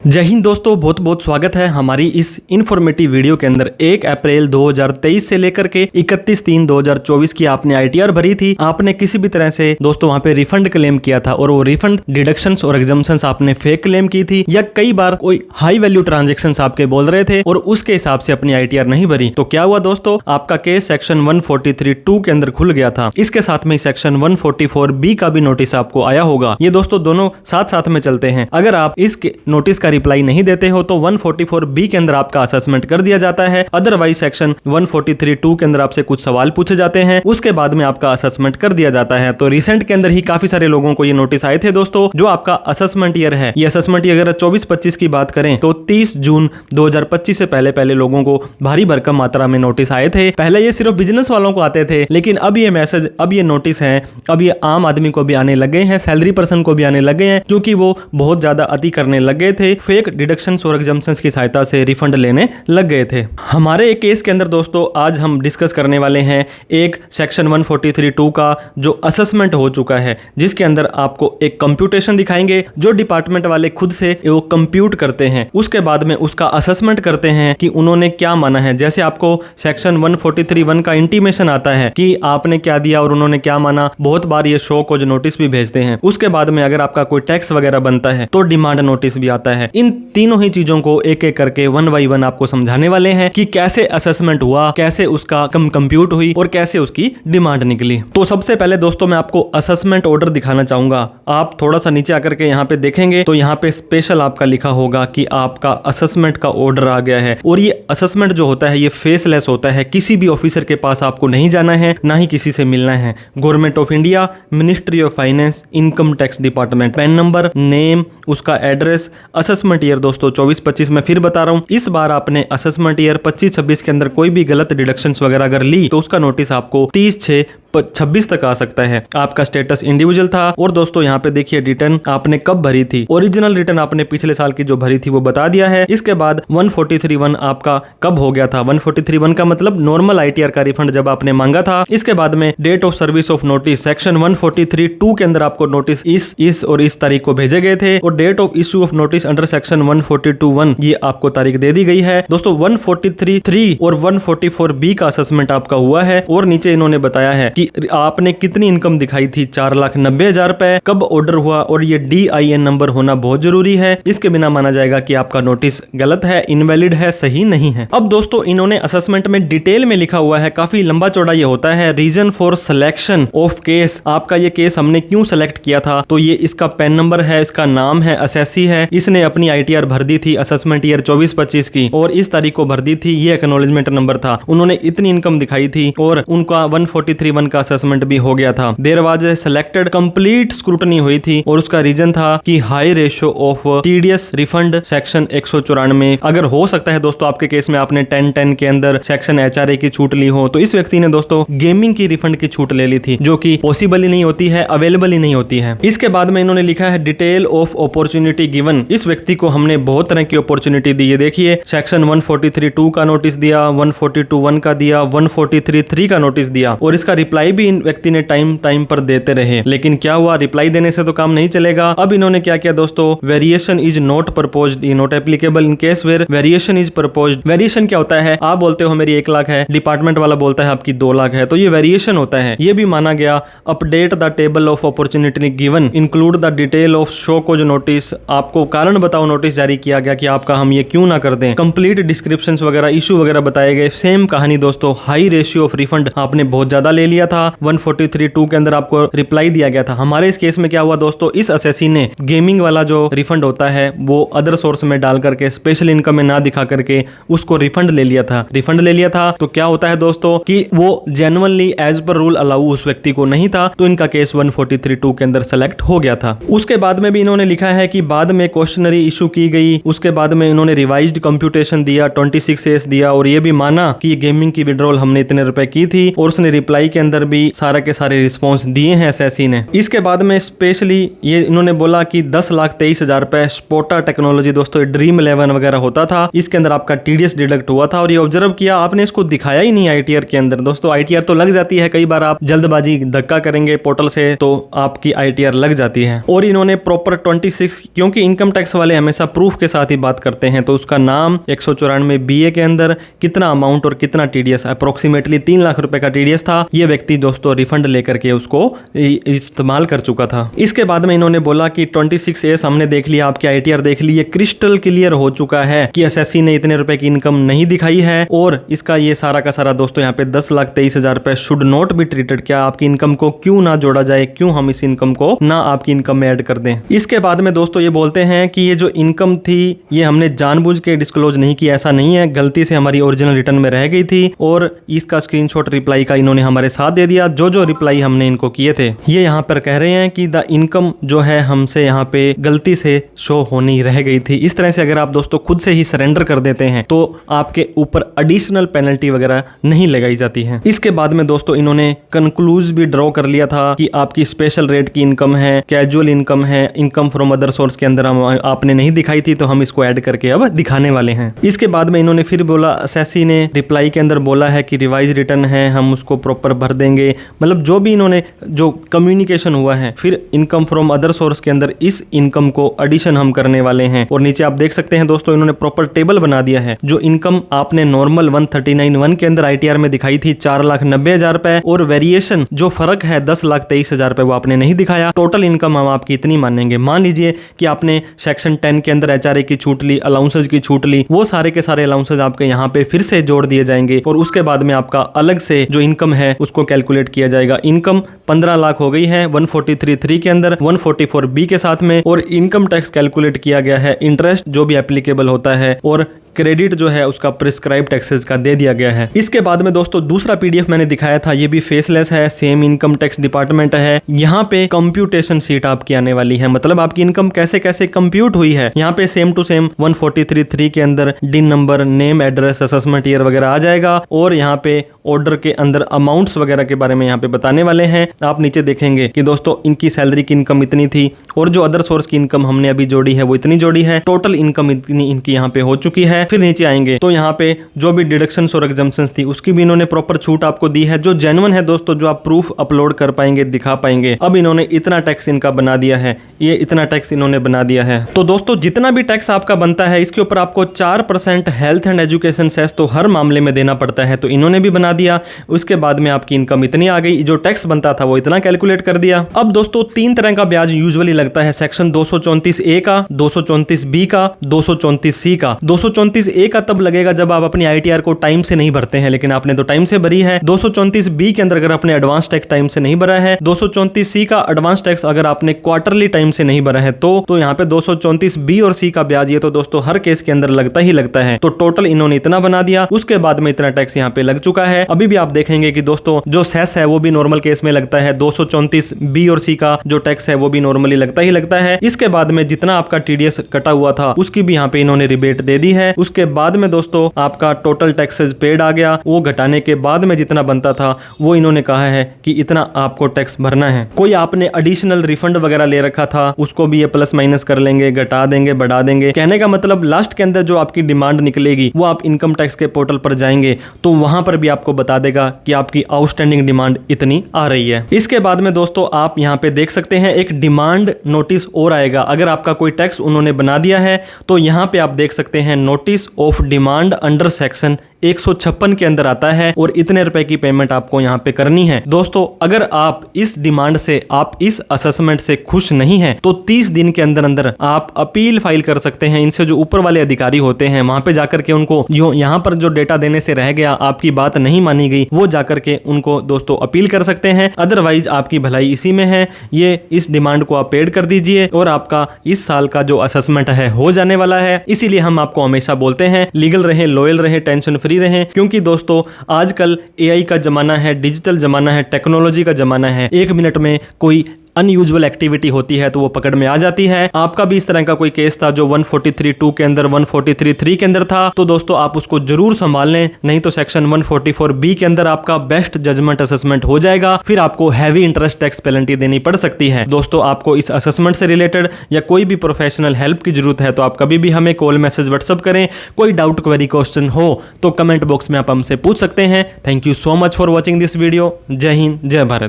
जय हिंद दोस्तों, बहुत बहुत स्वागत है हमारी इस इन्फॉर्मेटिव वीडियो के अंदर। 1 अप्रैल 2023 से लेकर के 31/3/2024 की आपने आईटीआर भरी थी। आपने किसी भी तरह से दोस्तों वहां पे रिफंड क्लेम किया था और वो रिफंड डिडक्शंस और एग्जम्पशंस आपने फेक क्लेम की थी या कई बार कोई हाई वैल्यू ट्रांजेक्शंस आपके बोल रहे थे और उसके हिसाब से अपनी आईटीआर नहीं भरी। तो क्या हुआ दोस्तों, आपका केस सेक्शन 143(2) के अंदर खुल गया था। इसके साथ में सेक्शन 144(b) का भी नोटिस आपको आया होगा। ये दोस्तों दोनों साथ साथ में चलते हैं। अगर आप इस नोटिस रिप्लाई नहीं देते हो तो 144(b) के अंदर आपका असेसमेंट कर दिया जाता है। अदरवाइज सेक्शन 143(2) के अंदर आपसे कुछ सवाल पूछे जाते हैं, उसके बाद में आपका असेसमेंट कर दिया जाता है। तो रिसेंट के अंदर ही काफी सारे लोगों को ये नोटिस आए थे दोस्तों। जो आपका असेसमेंट ईयर है, ये असेसमेंट ईयर अगर 24-25 की बात करें तो 30 जून 2025 से पहले लोगों को भारी भरकम मात्रा में नोटिस आए थे। पहले ये सिर्फ बिजनेस वालों को आते थे, लेकिन अब ये मैसेज, अब ये नोटिस है, अब ये आम आदमी को भी आने लगे हैं, सैलरी पर्सन को भी आने लगे हैं, क्योंकि वो बहुत ज्यादा अति करने लगे थे। फेक डिडक्शंस और एग्जम्पशंस की सहायता से रिफंड लेने लग गए थे। हमारे एक केस के अंदर दोस्तों आज हम डिस्कस करने वाले हैं एक सेक्शन 143(2) का जो असेसमेंट हो चुका है, जिसके अंदर आपको एक कंप्यूटेशन दिखाएंगे जो डिपार्टमेंट वाले खुद से वो कंप्यूट करते हैं। उसके बाद में उसका असेसमेंट करते हैं कि उन्होंने क्या माना है। जैसे आपको सेक्शन 143(1) का इंटीमेशन आता है कि आपने क्या दिया और उन्होंने क्या माना। बहुत बार ये शो कोज नोटिस भी भेजते हैं। उसके बाद में अगर आपका कोई टैक्स वगैरह बनता है तो डिमांड नोटिस भी आता है। इन तीनों ही चीजों को एक एक करके 1 बाय 1 आपको समझाने वाले हैं कि कैसे असेसमेंट हुआ, कैसे उसका कंप्यूट हुई और कैसे उसकी डिमांड निकली। तो सबसे पहले दोस्तों मैं आपको असेसमेंट ऑर्डर दिखाना चाहूंगा। आप थोड़ा सा नीचे आकर के यहाँ पे देखेंगे तो यहाँ पे स्पेशल आपका लिखा होगा कि आपका असेसमेंट का ऑर्डर आ गया है। और ये असेसमेंट जो होता है ये फेसलेस होता है। किसी भी ऑफिसर के पास आपको नहीं जाना है, ना ही किसी से मिलना है। Government of India, ministry of finance, income tax department, pan number, name, उसका एड्रेस, असेसमेंट ईयर दोस्तों 24-25 में फिर बता रहा हूं। इस बार आपने असेसमेंट ईयर 25-26 के अंदर कोई भी गलत डिडक्शंस वगैरह अगर ली तो उसका नोटिस आपको 30/6/26 तक आ सकता है। आपका स्टेटस इंडिविजुअल था। और दोस्तों यहाँ पे देखिए रिटर्न आपने कब भरी थी। ओरिजिनल रिटर्न आपने पिछले साल की जो भरी थी वो बता दिया है। इसके बाद 143(1) आपका कब हो गया था। 143(1) का मतलब नॉर्मल आईटीआर का रिफंड जब आपने मांगा था। इसके बाद में date of service of notice section 143(2) के अंदर आपको नोटिस इस और इस तारीख को भेजे गए थे। और date of issue of notice under section 142(1) ये आपको तारीख दे दी गई है। दोस्तों 143(3) और 144(b) का असेसमेंट आपका हुआ है। और नीचे इन्होंने बताया है कि आपने कितनी इनकम दिखाई थी, 4,90,000 रुपए, कब ऑर्डर हुआ और ये DIN नंबर होना बहुत जरूरी है। इसके बिना माना जाएगा कि आपका नोटिस गलत है, इनवैलिड है, सही नहीं है। अब दोस्तों इन्होंने असेसमेंट में डिटेल में लिखा हुआ है, काफी लंबा चौड़ा ये होता है। Reason for selection of case, आपका ये केस हमने क्यों सेलेक्ट किया था, तो ये इसका पैन नंबर है, इसका नाम है, असेसी है, इसने अपनी आईटीआर भर दी थी असेसमेंट ईयर 24-25 की और इस तारीख को भर दी थी। ये एक्नॉलेजमेंट नंबर था, उन्होंने इतनी इनकम दिखाई थी और उनका 143(1) का असेसमेंट भी हो गया था। There was a selected complete scrutiny हुई थी और उसका रीजन था कि high ratio of TDS refund section 194। अगर हो सकता है दोस्तों आपके केस में आपने 10(10) के अंदर सेक्शन HRA की छूट ली हो, तो इस व्यक्ति ने दोस्तों गेमिंग की रिफंड की छूट ले ली थी, जो कि पॉसिबल ही नहीं होती है, अवेलेबल ही नहीं होती है। इसके बाद में इन्होंने लिखा है डिटेल ऑफ अपॉर्चुनिटी गिवन। इस व्यक्ति को हमने बहुत तरह की अपॉर्चुनिटी दी है। देखिए सेक्शन 143(2) का नोटिस दिया, 142(1) का दिया, 143(3) का नोटिस दिया और इसका रिप्लाई भी इन व्यक्ति ने टाइम पर देते रहे। लेकिन क्या हुआ, रिप्लाई देने से तो काम नहीं चलेगा। अब इन्होंने क्या किया दोस्तों, variation is not proposed, not applicable in case where variation is proposed. Variation क्या होता है, आप बोलते हो मेरी 1 लाख है, डिपार्टमेंट वाला बोलता है आपकी 2 लाख है, तो ये वेरिएशन होता है। ये भी माना गया। Update the table of opportunity given, include the detail of show cause notice, आपको कारण बताओ नोटिस जारी किया गया कि आपका हम ये क्यों ना कर दें। कंप्लीट डिस्क्रिप्शन वगैरह, इशू वगैरह बताए गए। सेम कहानी दोस्तों, हाई रेशियो ऑफ रिफंड आपने बहुत ज्यादा ले लिया था। 143(2) के अंदर आपको रिप्लाई दिया गया था। हमारे इस केस में क्या हुआ दोस्तों, इस असेसी ने गेमिंग वाला जो रिफंड होता है वो अदर सोर्स में डाल करके स्पेशल इनकम में ना दिखा करके उसको रिफंड ले लिया था। तो क्या होता है दोस्तों कि वो genuinely as per rule allow उस व्यक्ति को नहीं था, तो इनका केस 143(2) के अंदर सेलेक्ट हो गया था। उसके बाद में भी इन्होंने लिखा है कि बाद में क्वेश्चनरी इशू की गई, उसके बाद में इन्होंने रिवाइज्ड कंप्यूटेशन दिया, 26 दिया और ये भी माना कि गेमिंग की विड्रॉल हमने इतने रुपए की थी और उसने रिप्लाई के अंदर अंदर भी सारे के सारे रिस्पॉन्स दिए हैं एसएससी ने। इसके बाद में स्पेशली ये इन्होंने बोला कि 10,23,000 रुपए स्पोटा टेक्नोलॉजी दोस्तों ड्रीम 11 वगैरह होता था, इसके अंदर आपका टीडीएस डिडक्ट हुआ था और ये ऑब्जर्व किया आपने, इसको दिखाया ही नहीं आईटीआर के अंदर। दोस्तों आईटीआर तो लग जाती है, कई बार आप जल्दबाजी धक्का करेंगे पोर्टल से तो आपकी आईटीआर लग जाती है। और इन्होंने प्रॉपर 26, क्योंकि इनकम टैक्स वाले हमेशा प्रूफ के साथ ही बात करते हैं, तो उसका नाम 194 BA के अंदर कितना अमाउंट और कितना टीडीएस, अप्रोक्सीमेटली 3 लाख रुपए का टीडीएस था। ये व्यक्ति दोस्तों रिफंड लेकर के उसको इस्तेमाल कर चुका था। इसके बाद में इन्होंने बोला कि 26A हमने देख लिया, आपकी आईटीआर देख ली, ये क्रिस्टल क्लियर हो चुका है कि एसएससी ने इतने रुपए की इनकम नहीं दिखाई है और इसका ये सारा का सारा दोस्तों यहाँ पे 10,23,000 रुपए शुड नॉट बी ट्रीटेड। क्या आपकी इनकम को क्यों ना जोड़ा जाए, क्यों हम इस इनकम को ना आपकी इनकम में ऐड कर दें। इसके बाद में दोस्तों ये बोलते हैं कि ये जो इनकम थी ये हमने जानबूझ के डिस्क्लोज नहीं की, ऐसा नहीं है, गलती से हमारी ओरिजिनल रिटर्न में रह गई थी और इसका स्क्रीनशॉट रिप्लाई का इन्होंने हमारे साथ दे दिया, जो रिप्लाई हमने इनको किए थे। ये यहाँ पर कह रहे हैं कि द इनकम जो है हमसे यहाँ पे गलती से शो होनी रह गई थी। इस तरह से अगर आप दोस्तों खुद से ही सरेंडर कर देते हैं तो आपके ऊपर एडिशनल पेनल्टी वगैरह नहीं लगाई जाती है। इसके बाद में दोस्तों इन्होंने कंक्लूज भी ड्रॉ कर लिया था कि आपकी स्पेशल रेट की इनकम है, कैजुअल इनकम है, इनकम फ्रॉम अदर सोर्स के अंदर हम आपने नहीं दिखाई थी तो हम इसको ऐड करके अब दिखाने वाले हैं। इसके बाद में इन्होंने फिर बोला, एसएससी ने रिप्लाई के अंदर बोला है कि रिवाइज रिटर्न है, हम उसको प्रॉपर भर देंगे। मतलब जो भी इन्होंने जो कम्युनिकेशन हुआ है, फिर इनकम फ्रॉम अदर सोर्स के अंदर इस इनकम को एडिशन हम करने वाले हैं। और नीचे आप देख सकते हैं दोस्तों इन्होंने प्रॉपर टेबल बना दिया है। जो इनकम आपने नॉर्मल 139(1) के अंदर आईटीआर में दिखाई थी 4,90,000 रुपए और वेरिएशन जो फर्क है 10,23,000 रुपए वो आपने नहीं दिखाया। टोटल इनकम हम आपकी इतनी मानेंगे। मान लीजिए कि आपने सेक्शन 10 के अंदर एचआरए की छूट ली, अलाउंसेज की छूट ली, वो सारे के सारे अलाउंसेज आपके यहाँ पे फिर से जोड़ दिए जाएंगे और उसके बाद में आपका अलग से जो इनकम है उसको कैलकुलेट किया जाएगा। इनकम 15 लाख हो गई है 143(3) के अंदर 144B के साथ में और इनकम टैक्स कैलकुलेट किया गया है, इंटरेस्ट जो भी एप्लीकेबल होता है और क्रेडिट जो है उसका प्रिस्क्राइब टैक्सेस का दे दिया गया है। इसके बाद में दोस्तों दूसरा पीडीएफ मैंने दिखाया था, ये भी फेसलेस है, सेम इनकम टैक्स डिपार्टमेंट है। यहाँ पे कंप्यूटेशन शीट आपकी आने वाली है, मतलब आपकी इनकम कैसे कैसे कंप्यूट हुई है। यहाँ पे सेम टू सेम 143(3) के अंदर डिन number, name, address, assessment year वगैरह आ जाएगा और यहाँ पे ऑर्डर के अंदर अमाउंट्स वगैरह के बारे में यहाँ पे बताने वाले हैं। आप नीचे देखेंगे कि दोस्तों इनकी सैलरी की इनकम इतनी थी और जो अदर सोर्स की इनकम हमने अभी जोड़ी है वो इतनी जोड़ी है, टोटल इनकम इतनी इनकी यहाँ पे हो चुकी है। फिर नीचे आएंगे तो यहाँ पे जो भी डिडक्शंस और एग्जम्पशंस थी उसकी भी इन्होंने प्रॉपर छूट आपको दी है, जो जेन्युइन है दोस्तों, जो आप प्रूफ अपलोड कर पाएंगे, दिखा पाएंगे। अब इन्होंने इतना टैक्स इनका बना दिया है, ये इतना टैक्स इन्होंने बना दिया है। तो दोस्तों जितना भी टैक्स आपका बनता है इसके ऊपर आपको 4% हेल्थ एंड एजुकेशन सेस तो हर मामले में देना पड़ता है, तो इन्होंने भी बना दिया। उसके बाद में आपकी इनकम इतनी आ गई, जो टैक्स बनता था वो इतना कैलकुलेट कर दिया। अब दोस्तों 3 तरह का ब्याज यूजुअली लगता है, सेक्शन 234A का, 234B का, 234C का। 234A का तब लगेगा जब आप अपनी आईटीआर को टाइम से नहीं भरते हैं, लेकिन आपने तो टाइम से भरी है। 234B के अंदर अगर आपने एडवांस टैक्स टाइम से नहीं भरा है। 234C का एडवांस टैक्स अगर आपने क्वार्टरली टाइम से नहीं भरा है तो यहाँ पे 234B और C का ब्याज ये तो दोस्तों हर केस के अंदर लगता ही लगता है। तो टोटल इन्होंने इतना बना दिया, उसके बाद में इतना टैक्स यहाँ पे लग चुका है। अभी भी आप देखेंगे कि दोस्तों जो सेस है वो भी नॉर्मल केस में लगता है, 234B और C का जो टैक्स है वो भी नॉर्मली लगता ही लगता है। इसके बाद में जितना आपका टीडीएस कटा हुआ था उसकी भी यहाँ पे इन्होंने रिबेट दे दी है। उसके बाद में दोस्तों आपका टोटल टैक्सेस पेड आ गया, वो घटाने के बाद में जितना बनता था वो इन्होंने कहा है कि इतना आपको टैक्स भरना है। कोई आपने एडिशनल रिफंड वगैरह ले रखा था उसको भी ये प्लस माइनस कर लेंगे, घटा देंगे, बढ़ा देंगे। कहने का मतलब लास्ट के अंदर जो आपकी डिमांड निकलेगी वो आप इनकम टैक्स के पोर्टल पर जाएंगे तो वहां पर भी आपको बता देगा कि आपकी आउटस्टैंडिंग डिमांड इतनी आ रही है। इसके बाद में दोस्तों आप यहाँ पे देख सकते हैं एक डिमांड नोटिस और आएगा। अगर आपका कोई टैक्स उन्होंने बना दिया है तो यहाँ पे आप देख सकते हैं notice of demand under section 156 के अंदर आता है और इतने रुपए की पेमेंट आपको यहाँ पे करनी है। दोस्तों अगर आप इस डिमांड से, आप इस असेसमेंट से खुश नहीं हैं तो 30 दिन के अंदर अंदर आप अपील फाइल कर सकते हैं। इनसे जो ऊपर वाले अधिकारी होते हैं वहां पे जाकर के उनको जो यहाँ पर जो डेटा देने से रह गया, आपकी बात नहीं मानी गई, वो जाकर के उनको दोस्तों अपील कर सकते हैं। अदरवाइज आपकी भलाई इसी में है, ये इस डिमांड को आप पेड कर दीजिए और आपका इस साल का जो असेसमेंट है हो जाने वाला है। इसीलिए हम आपको हमेशा बोलते हैं लीगल रहे, लॉयल रहे, टेंशन फ्री रहें, क्योंकि दोस्तों आजकल एआई का जमाना है, डिजिटल जमाना है, टेक्नोलॉजी का जमाना है। 1 मिनट में कोई अनयूजुअल एक्टिविटी होती है तो वो पकड़ में आ जाती है। आपका भी इस तरह का कोई केस था जो 143(2) के अंदर 143(3) के अंदर था, तो दोस्तों आप उसको जरूर संभाल लें, नहीं तो सेक्शन 144(b) के अंदर आपका बेस्ट जजमेंट असेसमेंट हो जाएगा, फिर आपको हैवी इंटरेस्ट टैक्स पेनल्टी देनी पड़ सकती है। दोस्तों आपको इस असेसमेंट से रिलेटेड या कोई भी प्रोफेशनल हेल्प की जरूरत है तो आप कभी भी हमें कॉल, मैसेज, व्हाट्सएप करें। कोई डाउट, क्वेरी, क्वेश्चन हो तो कमेंट बॉक्स में आप हमसे पूछ सकते हैं। Thank you so much for watching this video. जय हिंद, जय भारत।